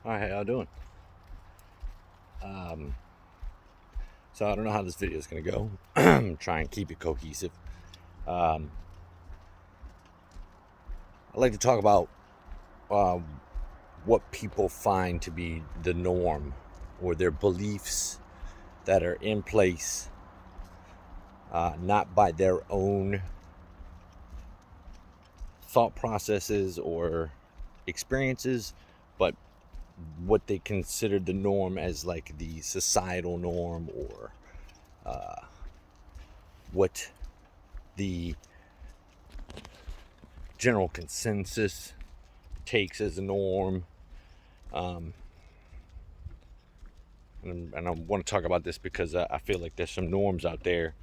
Hi, how y'all doing? Um, so I don't know how this video is going to go. Try and keep it cohesive. Um, I'd like to talk about uh, what people find to be the norm or their beliefs that are in place, not by their own thought processes or experiences, but what they consider the norm as like the societal norm or what the general consensus takes as a norm. Um, and I want to talk about this because I feel like there's some norms out there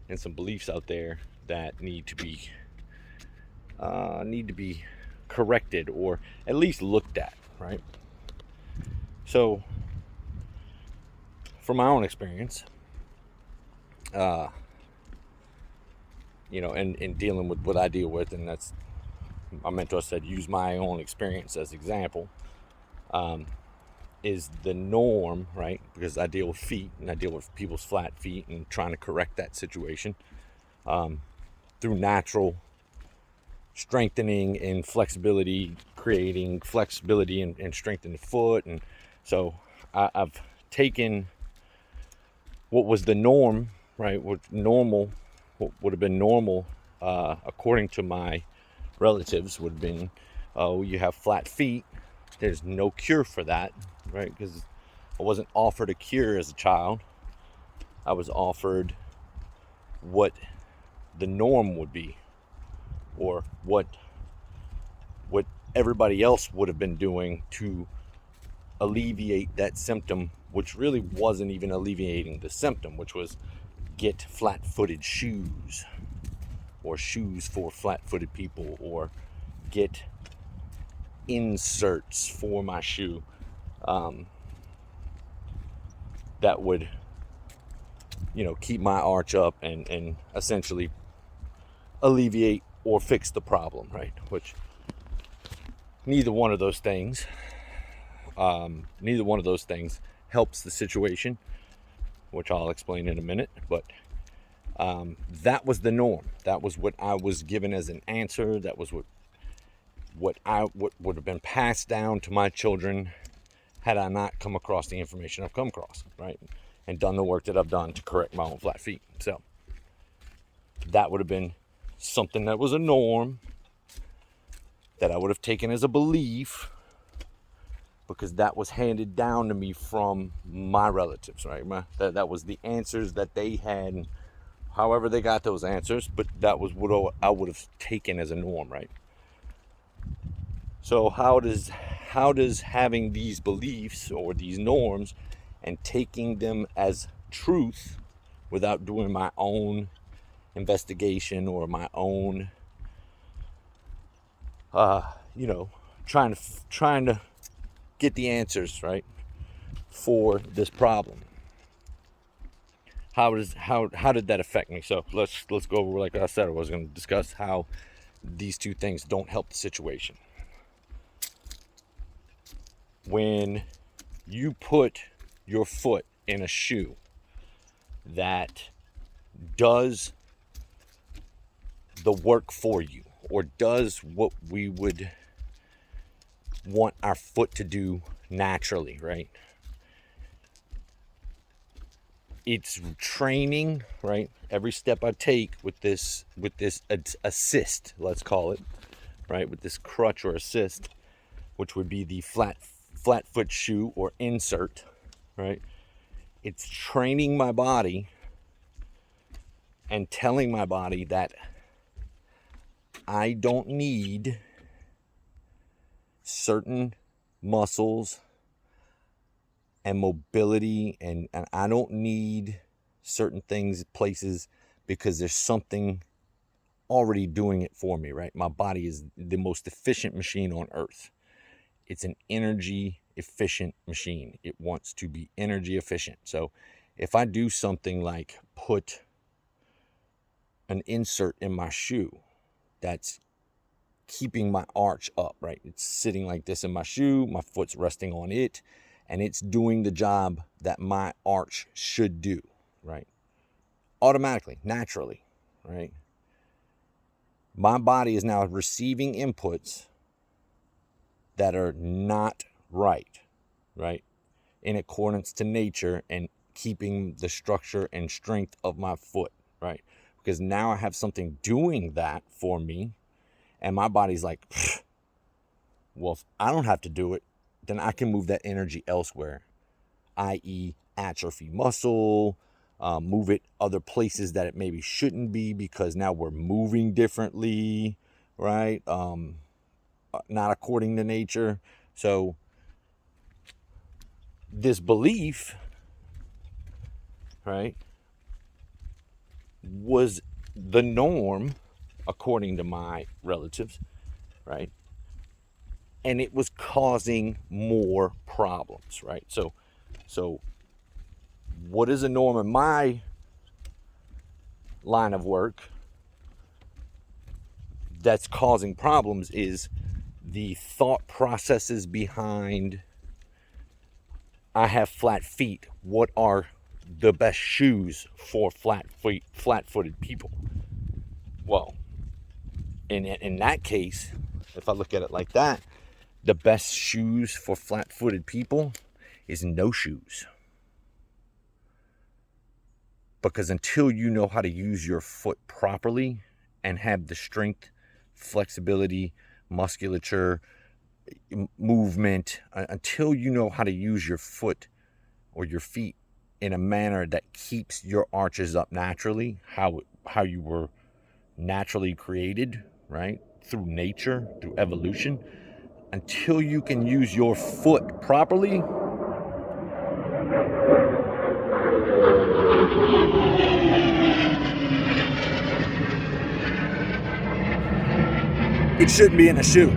and some beliefs out there that need to be corrected or at least looked at, right? So, from my own experience, uh, in dealing with what I deal with, and that's my mentor said, use my own experience as example. Is the norm, right? Because I deal with feet and I deal with people's flat feet and trying to correct that situation through natural strengthening and flexibility, creating flexibility and strength in the foot. And so I've taken what was the norm, right? What would have been normal, according to my relatives, would have been, oh, you have flat feet. There's no cure for that, right? Because I wasn't offered a cure as a child. I was offered what the norm would be, or what everybody else would have been doing to alleviate that symptom, which really wasn't even alleviating the symptom, which was get flat-footed shoes, or shoes for flat-footed people, or get inserts for my shoe, that would keep my arch up and essentially alleviate or fix the problem, right? Which neither one of those things neither one of those things helps the situation, which I'll explain in a minute. But that was the norm. That was what I was given as an answer. That was what would have been passed down to my children had I not come across the information I've come across, right? And done the work that I've done to correct my own flat feet. So that would have been something that was a norm that I would have taken as a belief, because that was handed down to me from my relatives, right? That was the answers that they had, however they got those answers, but that was what I would have taken as a norm, right? So how does having these beliefs or these norms and taking them as truth without doing my own investigation or my own, uh, you know, trying to get the answers right for this problem? How did that affect me? So let's go over, like I said, I was going to discuss how these two things don't help the situation. When you put your foot in a shoe that does the work for you, or does what we would want our foot to do naturally, right? It's training, right? Every step I take with this assist, let's call it, right? With this crutch or assist, which would be the flat foot shoe or insert, right? It's training my body and telling my body that I don't need certain muscles and mobility, and I don't need certain things, places, because there's something already doing it for me, right? My body is the most efficient machine on earth. It's an energy efficient machine. It wants to be energy efficient. So if I do something like put an insert in my shoe that's keeping my arch up, right? It's sitting like this in my shoe, my foot's resting on it, and it's doing the job that my arch should do, right? Automatically, naturally, right? My body is now receiving inputs that are not right, right? In accordance to nature and keeping the structure and strength of my foot, right? Because now I have something doing that for me, and my body's like, well, if I don't have to do it, then I can move that energy elsewhere, i.e. atrophy muscle, move it other places that it maybe shouldn't be, because now we're moving differently, right? Not according to nature. So this belief, right, was the norm according to my relatives, right? And it was causing more problems, right? So what is a norm in my line of work that's causing problems is the thought processes behind, I have flat feet. What are the best shoes for flat-footed people? Well, in that case, if I look at it like that, the best shoes for flat-footed people is no shoes. Because until you know how to use your foot properly and have the strength, flexibility, musculature, movement, until you know how to use your foot or your feet in a manner that keeps your arches up naturally, how you were naturally created, right? Through nature, through evolution. Until you can use your foot properly, it shouldn't be in a shoe.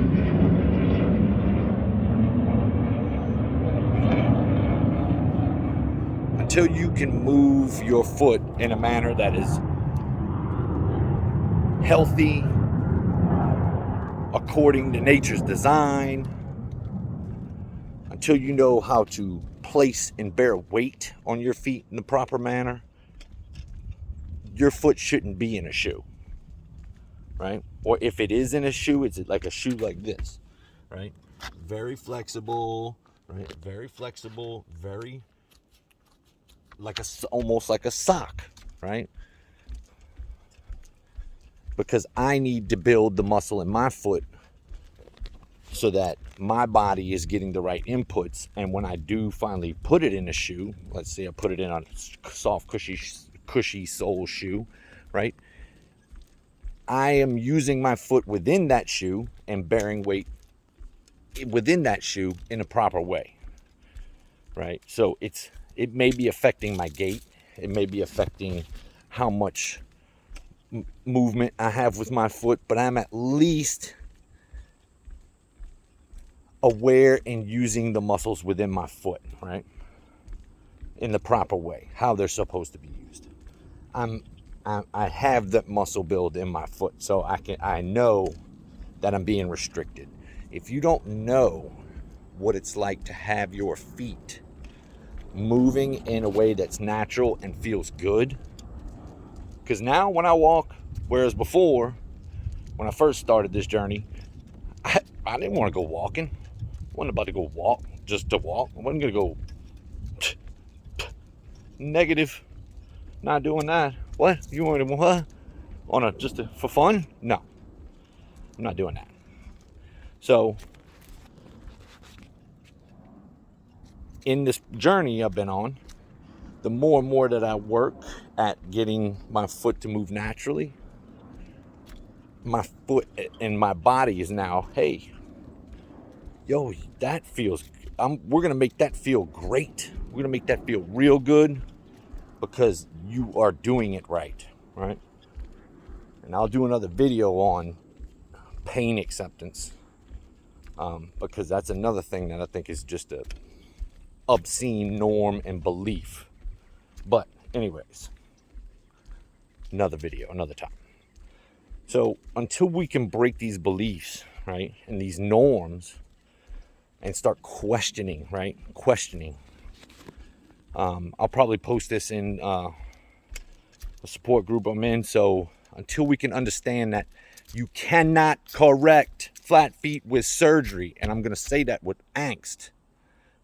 Until you can move your foot in a manner that is healthy, according to nature's design, until you know how to place and bear weight on your feet in the proper manner, your foot shouldn't be in a shoe, right? Or if it is in a shoe, it's like a shoe like this, right? Very flexible, right? Very flexible, very like almost like a sock, right? Because I need to build the muscle in my foot so that my body is getting the right inputs. And when I do finally put it in a shoe, let's say I put it in a soft, cushy sole shoe, right? I am using my foot within that shoe and bearing weight within that shoe in a proper way, right? So it may be affecting my gait. It may be affecting how much movement I have with my foot, but I'm at least aware in using the muscles within my foot, right? In the proper way, how they're supposed to be used. I have that muscle build in my foot, so I know that I'm being restricted. If you don't know what it's like to have your feet moving in a way that's natural and feels good, because now when I walk, whereas before, when I first started this journey, I didn't want to go walking. I wasn't about to go walk just to walk. I wasn't going to go negative. Not doing that. What? You want to what? For fun? No. I'm not doing that. So in this journey I've been on, the more and more that I work at getting my foot to move naturally, my foot and my body is now, hey, yo, that feels, we're going to make that feel great. We're going to make that feel real good because you are doing it right, right? And I'll do another video on pain acceptance because that's another thing that I think is just a obscene norm and belief. But anyways, another video, another time. So until we can break these beliefs, right, and these norms, and start questioning, right, I'll probably post this in the support group I'm in. So until we can understand that you cannot correct flat feet with surgery, and I'm going to say that with angst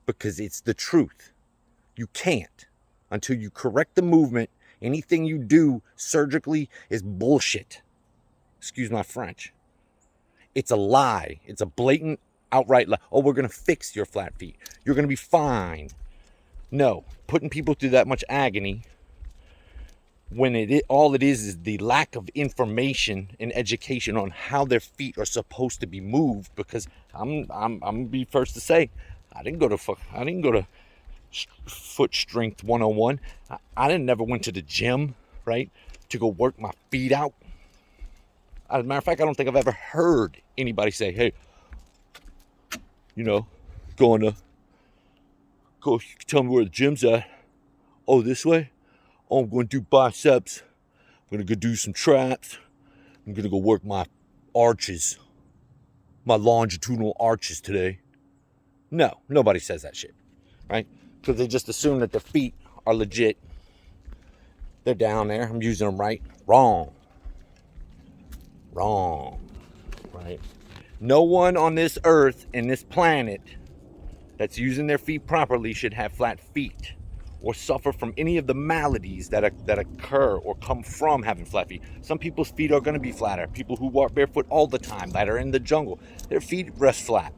because it's the truth. You can't. Until you correct the movement, anything you do surgically is bullshit. Excuse my French. It's a lie. It's a blatant, outright lie. Oh, we're going to fix your flat feet. You're going to be fine. No, putting people through that much agony when all it is the lack of information and education on how their feet are supposed to be moved. Because I'm gonna be first to say, I didn't go to foot strength 101. I didn't never went to the gym, right, to go work my feet out. As a matter of fact, I don't think I've ever heard anybody say, hey, go tell me where the gym's at. Oh, this way? Oh, I'm going to do biceps. I'm going to go do some traps. I'm going to go work my arches, my longitudinal arches today. No, nobody says that shit, right? Because they just assume that their feet are legit. They're down there. I'm using them right. Wrong, right? No one on this earth and this planet that's using their feet properly should have flat feet or suffer from any of the maladies that occur or come from having flat feet. Some people's feet are going to be flatter. People who walk barefoot all the time, that are in the jungle, their feet rest flat.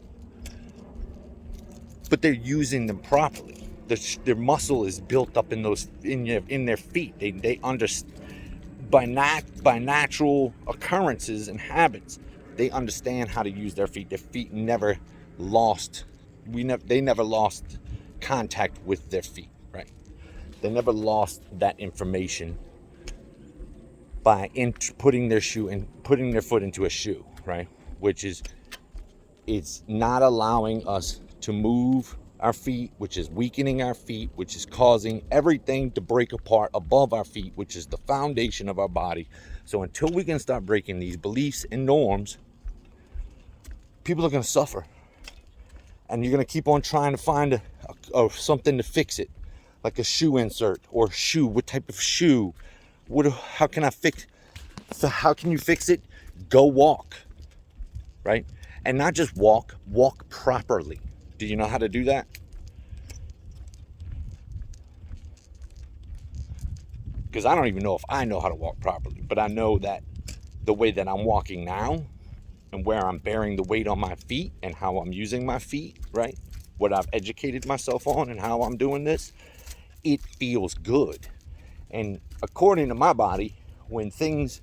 But they're using them properly. Their muscle is built up in their feet. They understand by natural occurrences and habits. They understand how to use their feet. Their feet never lost. They never lost contact with their feet. Right? They never lost that information by putting their foot into a shoe, right? Which is, it's not allowing us to move our feet, which is weakening our feet, which is causing everything to break apart above our feet, which is the foundation of our body. So until we can start breaking these beliefs and norms, people are going to suffer. And you're going to keep on trying to find something to fix it. Like a shoe insert or shoe. What type of shoe? How can you fix it? Go walk, right? And not just walk properly. Do you know how to do that? Because I don't even know if I know how to walk properly, but I know that the way that I'm walking now and where I'm bearing the weight on my feet and how I'm using my feet, right? What I've educated myself on and how I'm doing this, it feels good. And according to my body, when things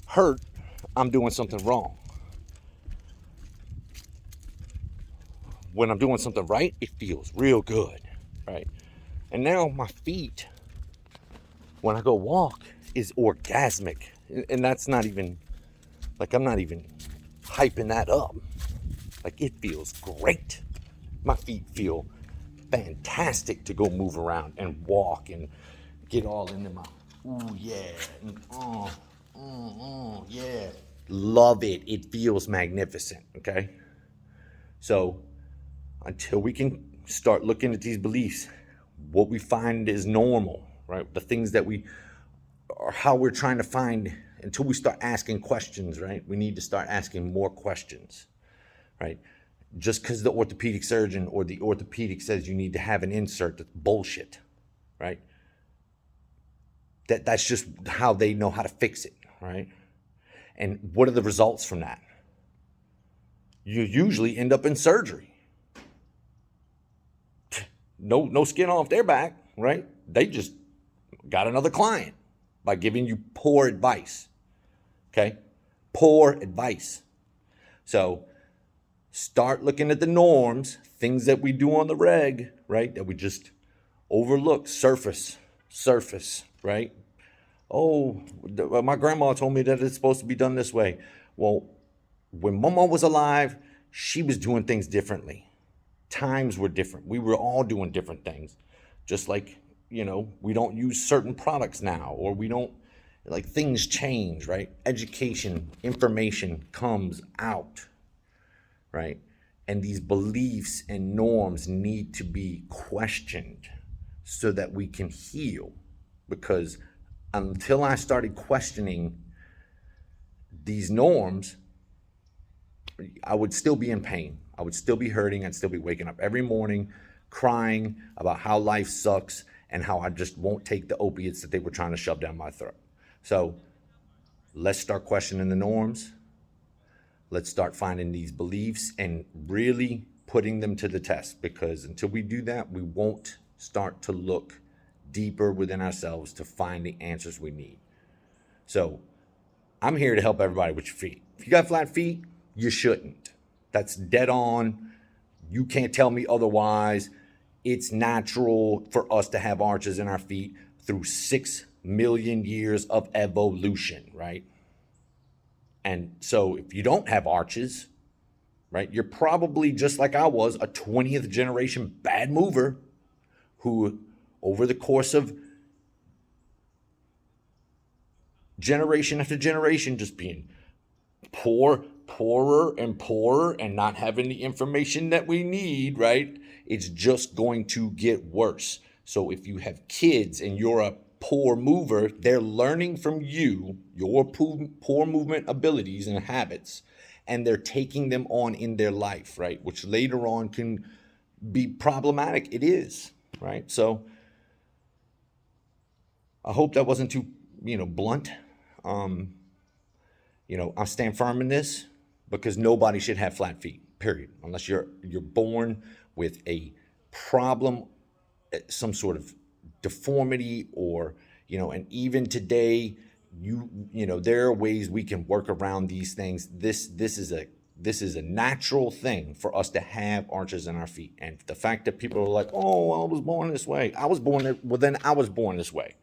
hurt, I'm doing something wrong. When I'm doing something right, it feels real good, right? And now my feet, when I go walk, is orgasmic. And that's not even, I'm not even hyping that up. It feels great. My feet feel fantastic to go move around and walk and get all into my, ooh, yeah, and yeah. Love it. It feels magnificent, okay? So until we can start looking at these beliefs, what we find is normal, right? The things that or how we're trying to find, until we start asking questions, right? We need to start asking more questions, right? Just because the orthopedic surgeon or the orthopedic says you need to have an insert, that's bullshit, right? That's just how they know how to fix it, right? And what are the results from that? You usually end up in surgery. No skin off their back, right? They just got another client by giving you poor advice, okay? Poor advice. So start looking at the norms, things that we do on the reg, right? That we just overlook, surface, right? Oh, my grandma told me that it's supposed to be done this way. Well, when Mama was alive, she was doing things differently. Times were different. We were all doing different things. Just like, we don't use certain products now, or we don't like things change, right? Education, information comes out, right? And these beliefs and norms need to be questioned so that we can heal. Because until I started questioning these norms, I would still be in pain. I would still be hurting. I'd still be waking up every morning crying about how life sucks and how I just won't take the opiates that they were trying to shove down my throat. So let's start questioning the norms. Let's start finding these beliefs and really putting them to the test, because until we do that, we won't start to look deeper within ourselves to find the answers we need. So I'm here to help everybody with your feet. If you got flat feet, you shouldn't. That's dead on. You can't tell me otherwise. It's natural for us to have arches in our feet through 6 million years of evolution, right? And so if you don't have arches, right, you're probably just like I was, a 20th generation bad mover who, over the course of generation after generation, just being poorer and poorer and not having the information that we need, right? It's just going to get worse. So if you have kids and you're a poor mover, they're learning from you, your poor movement abilities and habits, and they're taking them on in their life, right? Which later on can be problematic. It is, right? So I hope that wasn't too, blunt. I stand firm in this because nobody should have flat feet, period. Unless you're born with a problem, some sort of deformity, or, and even today, there are ways we can work around these things. This is a natural thing for us to have arches in our feet. And the fact that people are like, oh, I was born this way. I was born this way,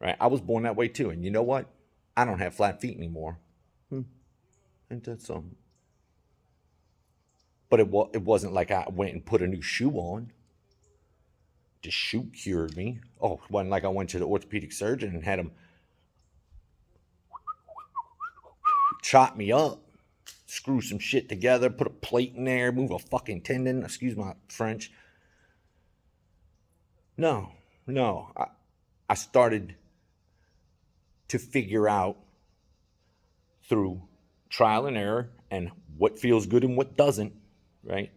right? I was born that way too. And you know what? I don't have flat feet anymore. Ain't that something? But it wasn't like I went and put a new shoe on. The shoe cured me. Oh, it wasn't like I went to the orthopedic surgeon and had him chop me up, screw some shit together, put a plate in there, move a fucking tendon. Excuse my French. No. I started to figure out through trial and error and what feels good and what doesn't, right?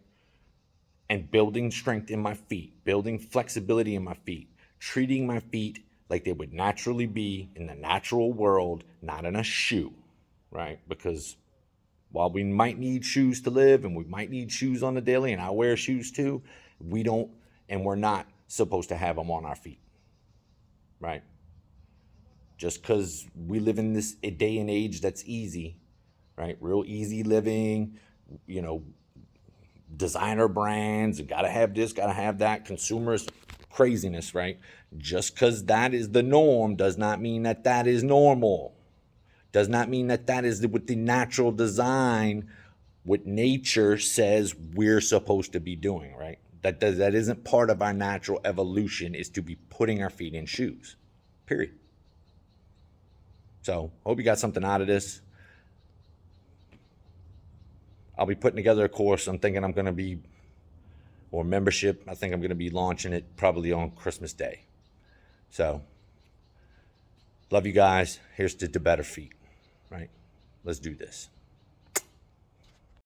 And building strength in my feet, building flexibility in my feet, treating my feet like they would naturally be in the natural world, not in a shoe, right? Because while we might need shoes to live and we might need shoes on the daily, and I wear shoes too, we don't, and we're not supposed to have them on our feet, right? Just because we live in this day and age that's easy, right? Real easy living, designer brands, gotta have this, gotta have that, consumers craziness, right? Just because that is the norm does not mean that that is normal. Does not mean that that is what the natural design, what nature says we're supposed to be doing, right? That isn't part of our natural evolution, is to be putting our feet in shoes, period. So hope you got something out of this. I'll be putting together a course. I'm thinking I'm going to be, or membership. I think I'm going to be launching it probably on Christmas Day. So, love you guys. Here's to better feet, right? Let's do this.